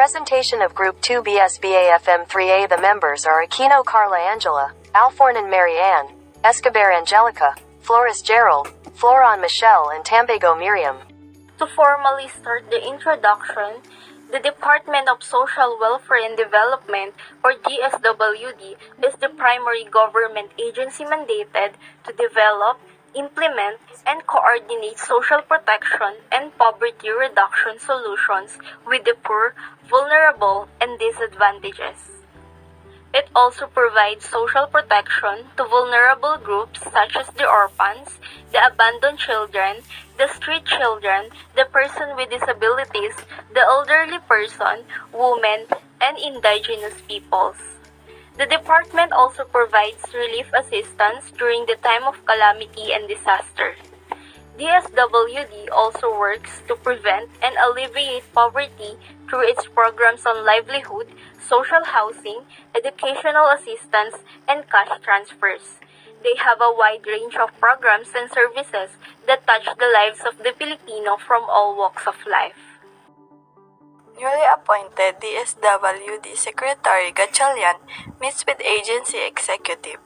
Presentation of Group 2 BSBA FM3A. The members are Aquino Carla Angela, Alfornan Mary Ann, Escobar Angelica, Flores Gerald, Floron Michelle, and Tambago Miriam. To formally start the introduction, the Department of Social Welfare and Development, or DSWD, is the primary government agency mandated to develop, implement, and coordinate social protection and poverty reduction solutions with the poor, vulnerable, and disadvantaged. It also provides social protection to vulnerable groups such as the orphans, the abandoned children, the street children, the person with disabilities, the elderly person, women, and indigenous peoples. The department also provides relief assistance during the time of calamity and disaster. DSWD also works to prevent and alleviate poverty through its programs on livelihood, social housing, educational assistance, and cash transfers. They have a wide range of programs and services that touch the lives of the Filipino from all walks of life. Newly appointed DSWD Secretary Gatchalian meets with agency executive.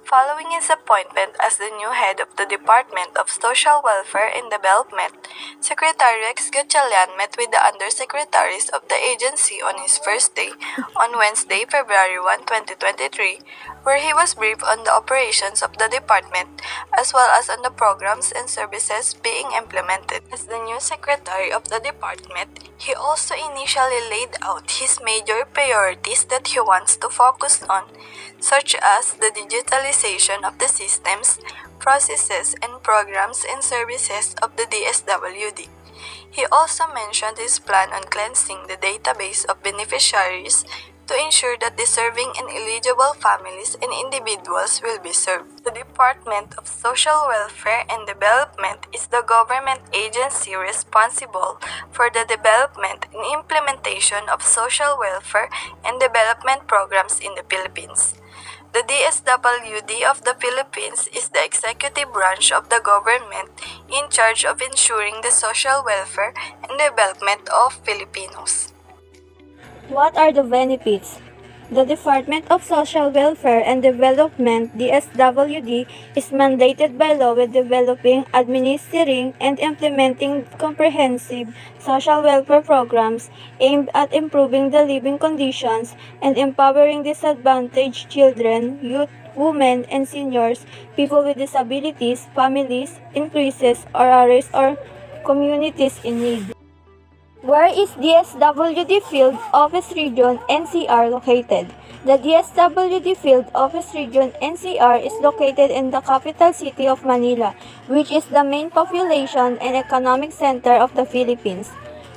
Following his appointment as the new head of the Department of Social Welfare and Development, Secretary Rex Gatchalian met with the undersecretaries of the agency on his first day on Wednesday, February 1, 2023, where he was briefed on the operations of the department as well as on the programs and services being implemented. As the new secretary of the department, he also initially laid out his major priorities that he wants to focus on, such as the digitalization of the systems, processes, and programs and services of the DSWD. He also mentioned his plan on cleansing the database of beneficiaries to ensure that deserving and eligible families and individuals will be served. The Department of Social Welfare and Development is the government agency responsible for the development and implementation of social welfare and development programs in the Philippines. The DSWD of the Philippines is the executive branch of the government in charge of ensuring the social welfare and development of Filipinos. What are the benefits? The Department of Social Welfare and Development, DSWD, is mandated by law with developing, administering, and implementing comprehensive social welfare programs aimed at improving the living conditions and empowering disadvantaged children, youth, women, and seniors, people with disabilities, families, increases, or others, or communities in need. Where is DSWD Field Office Region NCR located? The DSWD Field Office Region NCR is located in the capital city of Manila, which is the main population and economic center of the Philippines.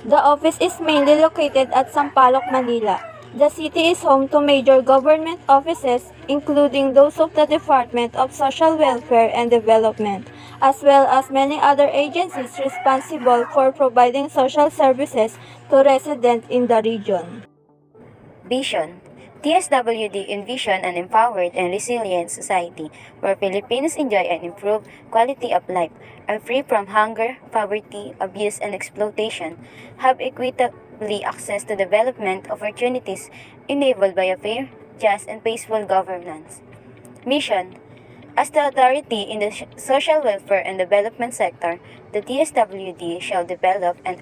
The office is mainly located at Sampaloc, Manila. The city is home to major government offices, including those of the Department of Social Welfare and Development, as well as many other agencies responsible for providing social services to residents in the region. Vision. DSWD envision an empowered and resilient society where Filipinos enjoy and improve quality of life, are free from hunger, poverty, abuse, and exploitation, have equitably access to development opportunities enabled by a fair, just, and peaceful governance. Mission. As the authority in the social welfare and development sector, the DSWD shall develop and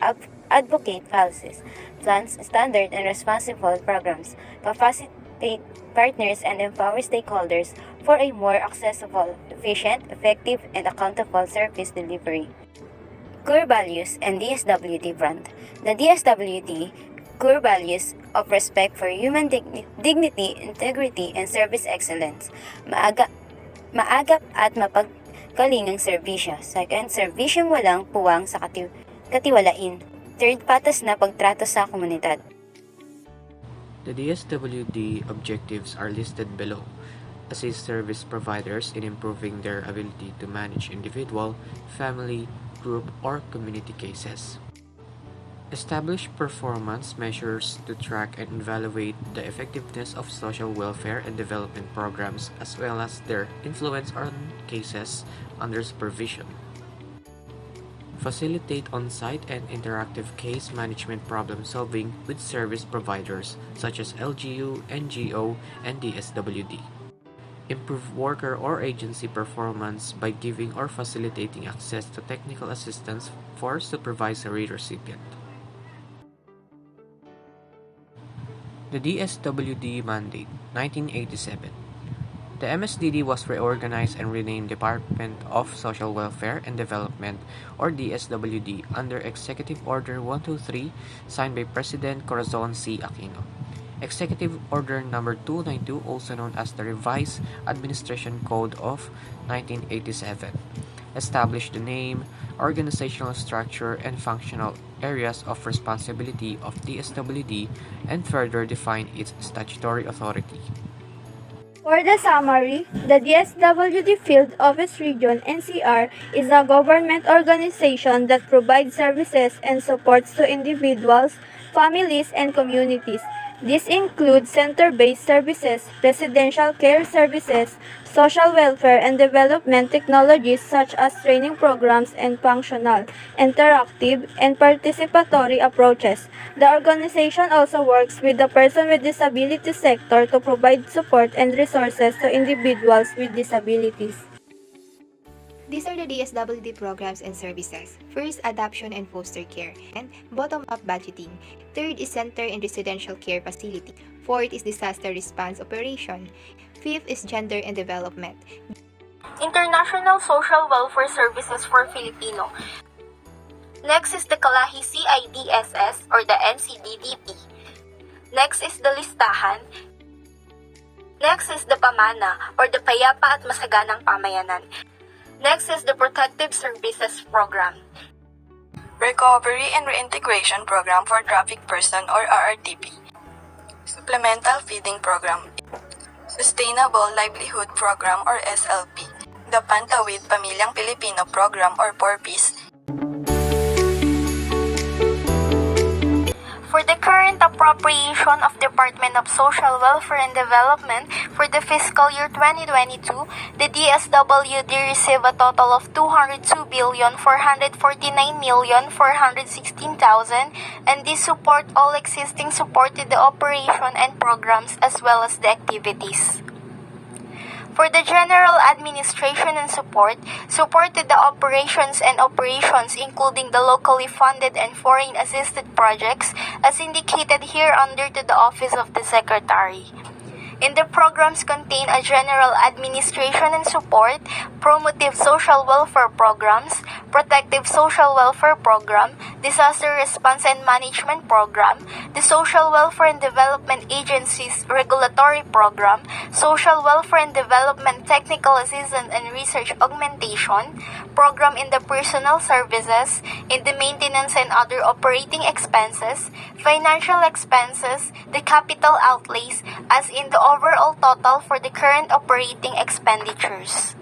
advocate policies, plans, standard, and responsible programs, capacitate partners, and empower stakeholders for a more accessible, efficient, effective, and accountable service delivery. Core values and DSWD brand. The DSWD core values of respect for human dignity, integrity, and service excellence. Maagap at mapagkalingang serbisyo. Second, serbisyong walang puwang sa katiwalain. Third, patas na pagtrato sa komunidad. The DSWD objectives are listed below. Assist service providers in improving their ability to manage individual, family, group, or community cases. Establish performance measures to track and evaluate the effectiveness of social welfare and development programs as well as their influence on cases under supervision. facilitate on-site and interactive case management problem-solving with service providers such as LGU, NGO, and DSWD. Improve worker or agency performance by giving or facilitating access to technical assistance for supervisory recipient. The DSWD Mandate, 1987. The MSDD was reorganized and renamed Department of Social Welfare and Development, or DSWD, under Executive Order 123, signed by President Corazon C. Aquino. Executive Order No. 292, also known as the Revised Administration Code of 1987, established the name, organizational structure, and functional areas of responsibility of DSWD and further defined its statutory authority. For the summary, the DSWD Field Office Region NCR is a government organization that provides services and supports to individuals, families, and communities. This includes center-based services, residential care services, social welfare and development technologies such as training programs and functional, interactive, and participatory approaches. The organization also works with the person with disability sector to provide support and resources to individuals with disabilities. These are the DSWD programs and services. First, adoption and foster care, and bottom-up budgeting. Third is center and residential care facility. Fourth is disaster response operation. Fifth is gender and development. International Social Welfare Services for Filipino. Next is the Kalahi CIDSS or the NCDDP. Next is the Listahan. Next is the Pamana or the Payapa at Masaganang Pamayanan. Next is the Protective Services Program. Recovery and Reintegration Program for Trafficked Person or RRTP. Supplemental Feeding Program. Sustainable Livelihood Program or SLP. The Pantawid Pamilyang Pilipino Program or PORPIS. For the current appropriation of Department of Social Welfare and Development for the fiscal year 2022, the DSWD received a total of 202,449,416,000, and this support all existing supported the operation and programs as well as the activities. For the general administration and support, supported the operations including the locally funded and foreign assisted projects as indicated here under to the Office of the Secretary. In the programs contain a general administration and support, promotive social welfare programs, protective social welfare program, disaster response and management program, the Social Welfare and Development Agency's regulatory program, social welfare and development technical assistance and research augmentation, program in the personal services, in the maintenance and other operating expenses, financial expenses, the capital outlays, as in the overall total for the current operating expenditures.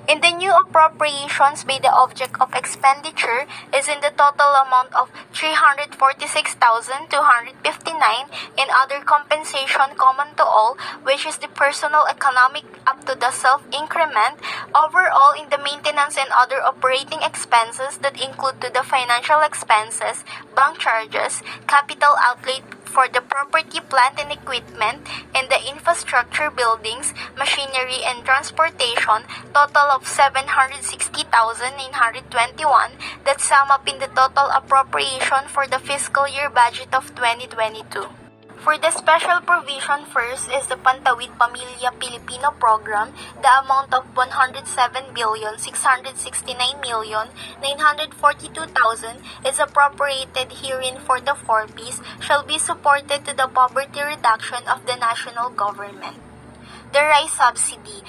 In the new appropriations by the object of expenditure is in the total amount of 346,259 in other compensation common to all, which is the personal economic up to the self-increment, overall in the maintenance and other operating expenses that include to the financial expenses, bank charges, capital outlay for the property, plant, and equipment, and the infrastructure buildings, machinery, and transportation, total of 760,921 that sum up in the total appropriation for the fiscal year budget of 2022. For the special provision first is the Pantawid Pamilya Pilipino Program. The amount of 107,669,942,000 is appropriated herein for the 4Ps shall be supported to the poverty reduction of the national government. The rice subsidy.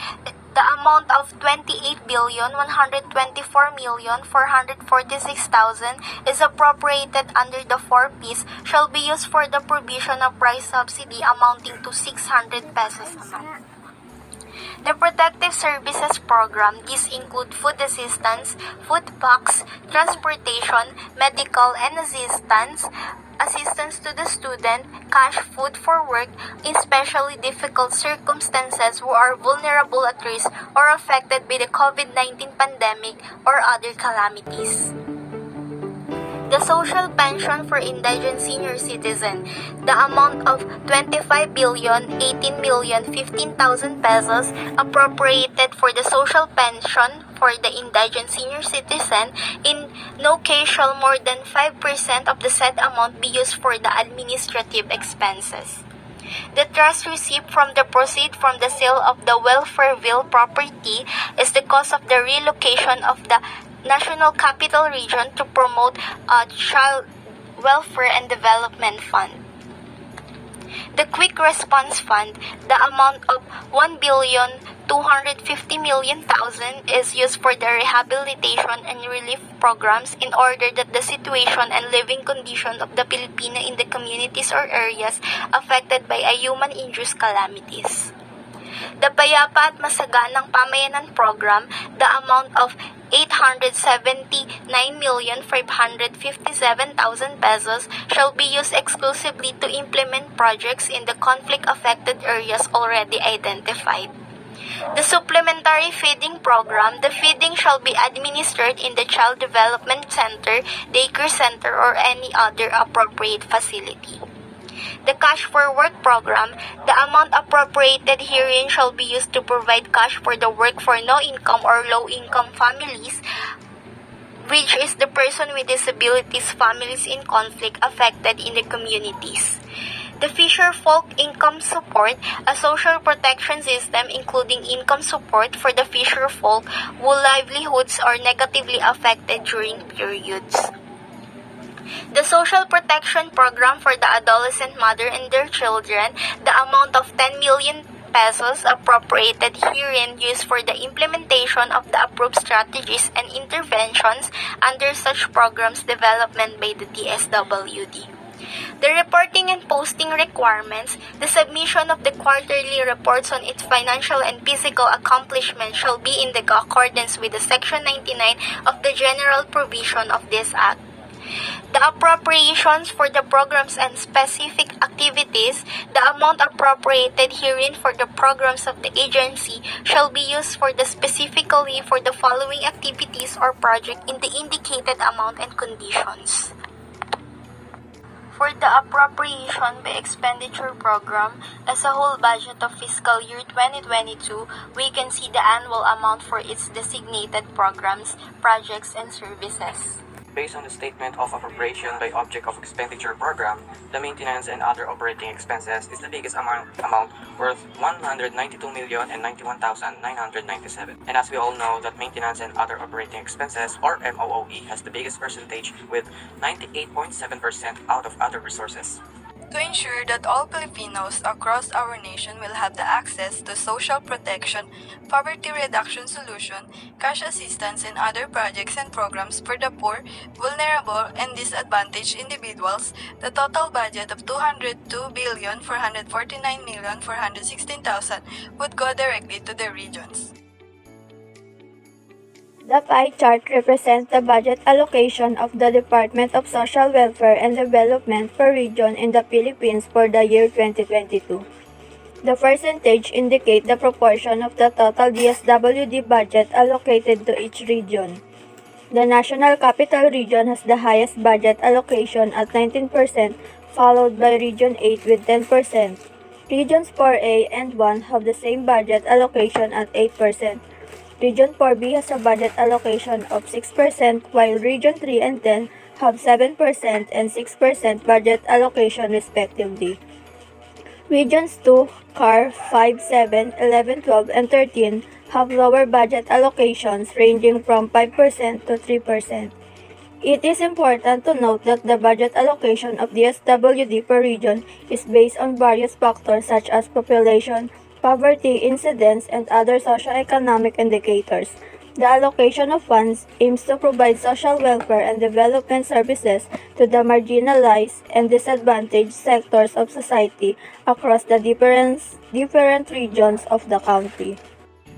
The amount of 28,124,446,000 is appropriated under the 4Ps shall be used for the provision of rice subsidy amounting to 600 pesos a month. The Protective Services Program, these include food assistance, food packs, transportation, medical and assistance to the student, cash food for work, in especially difficult circumstances who are vulnerable at risk or affected by the COVID-19 pandemic or other calamities. The social pension for indigent senior citizen, the amount of 25,018,015,000 pesos appropriated for the social pension for the indigent senior citizen, in no case shall more than 5% of the said amount be used for the administrative expenses. The trust received from the proceeds from the sale of the Welfareville property is the cost of the relocation of the National Capital Region to promote a Child Welfare and Development Fund. The Quick Response Fund, the amount of 1,250,000,000 is used for the rehabilitation and relief programs in order that the situation and living condition of the Filipino in the communities or areas affected by a human-induced calamities. The Payapa at Masaganang Pamayanan Program, the amount of 879,557,000 pesos shall be used exclusively to implement projects in the conflict-affected areas already identified. The Supplementary Feeding Program, the feeding shall be administered in the Child Development Center, Daycare Center, or any other appropriate facility. The Cash for Work Program, the amount appropriated herein shall be used to provide cash for the work for no-income or low-income families, which is the person with disabilities families in conflict affected in the communities. The Fisher Folk Income Support, a social protection system including income support for the Fisher Folk whose livelihoods are negatively affected during periods. The Social Protection Program for the adolescent mother and their children, the amount of 10 million pesos appropriated herein used for the implementation of the approved strategies and interventions under such programs development by the DSWD. The reporting and posting requirements, the submission of the quarterly reports on its financial and physical accomplishments shall be in the accordance with the Section 99 of the General Provision of this Act. The appropriations for the programs and specific activities, the amount appropriated herein for the programs of the agency shall be used for the specifically for the following activities or project in the indicated amount and conditions. For the appropriation by expenditure program as a whole budget of fiscal year 2022, we can see the annual amount for its designated programs, projects, and services. Based on the statement of appropriation by object of expenditure program, the maintenance and other operating expenses is the biggest amount worth 192,091,997. And as we all know that maintenance and other operating expenses or MOOE has the biggest percentage with 98.7% out of other resources. To ensure that all Filipinos across our nation will have the access to social protection, poverty reduction solution, cash assistance, and other projects and programs for the poor, vulnerable, and disadvantaged individuals, the total budget of 202,449,416,000 would go directly to the regions. The pie chart represents the budget allocation of the Department of Social Welfare and Development per region in the Philippines for the year 2022. The percentage indicate the proportion of the total DSWD budget allocated to each region. The National Capital Region has the highest budget allocation at 19%, followed by Region 8 with 10%. Regions 4A and 1 have the same budget allocation at 8%. Region 4B has a budget allocation of 6%, while Region 3 and 10 have 7% and 6% budget allocation respectively. Regions 2, CAR 5, 7, 11, 12, and 13 have lower budget allocations ranging from 5% to 3%. It is important to note that the budget allocation of the DSWD per region is based on various factors such as population, poverty incidence, and other socioeconomic indicators. The allocation of funds aims to provide social welfare and development services to the marginalized and disadvantaged sectors of society across the different regions of the country.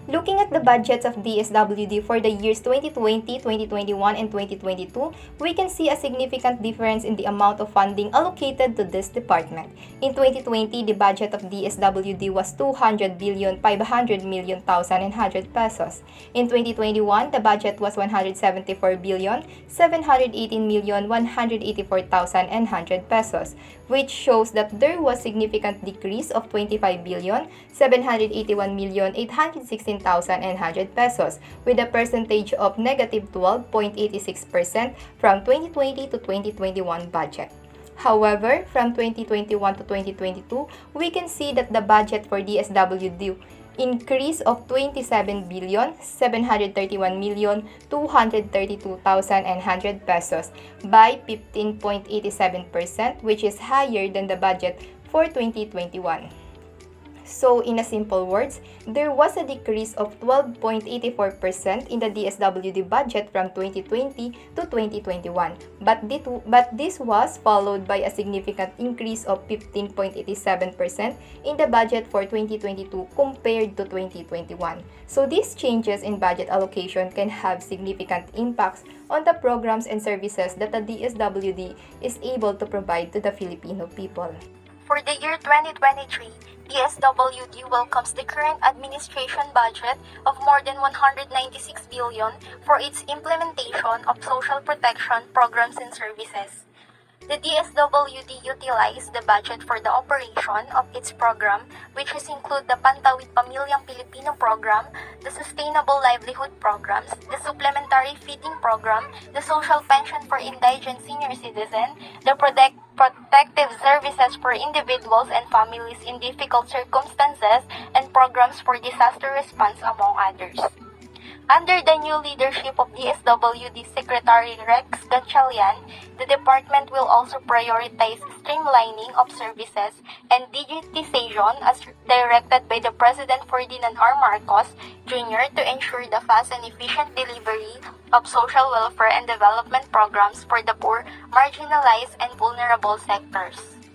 Looking at the budgets of DSWD for the years 2020, 2021, and 2022, we can see a significant difference in the amount of funding allocated to this department. In 2020, the budget of DSWD was 200,500,000,100 pesos. In 2021, the budget was 174,718,184,100 pesos, which shows that there was significant decrease of 25,781,816,100 pesos, with a percentage of negative 12.86% from 2020 to 2021 budget. However, from 2021 to 2022, we can see that the budget for DSWD increase of 27,731,232,100 pesos by 15.87%, which is higher than the budget for 2021. So, in a simple words, there was a decrease of 12.84% in the DSWD budget from 2020 to 2021. But this was followed by a significant increase of 15.87% in the budget for 2022 compared to 2021. So, these changes in budget allocation can have significant impacts on the programs and services that the DSWD is able to provide to the Filipino people. For the year 2023, DSWD welcomes the current administration budget of more than 196 billion for its implementation of social protection programs and services. The DSWD utilized the budget for the operation of its program, which include the Pantawid Pamilyang Pilipino program, the Sustainable Livelihood programs, the Supplementary Feeding program, the Social Pension for Indigent Senior Citizen, the Protective Services for Individuals and Families in Difficult Circumstances, and programs for disaster response, among others. Under the new leadership of DSWD Secretary Rex Gatchalian, the department will also prioritize streamlining of services and digitization as directed by the President Ferdinand R. Marcos Jr. to ensure the fast and efficient delivery of social welfare and development programs for the poor, marginalized, and vulnerable sectors.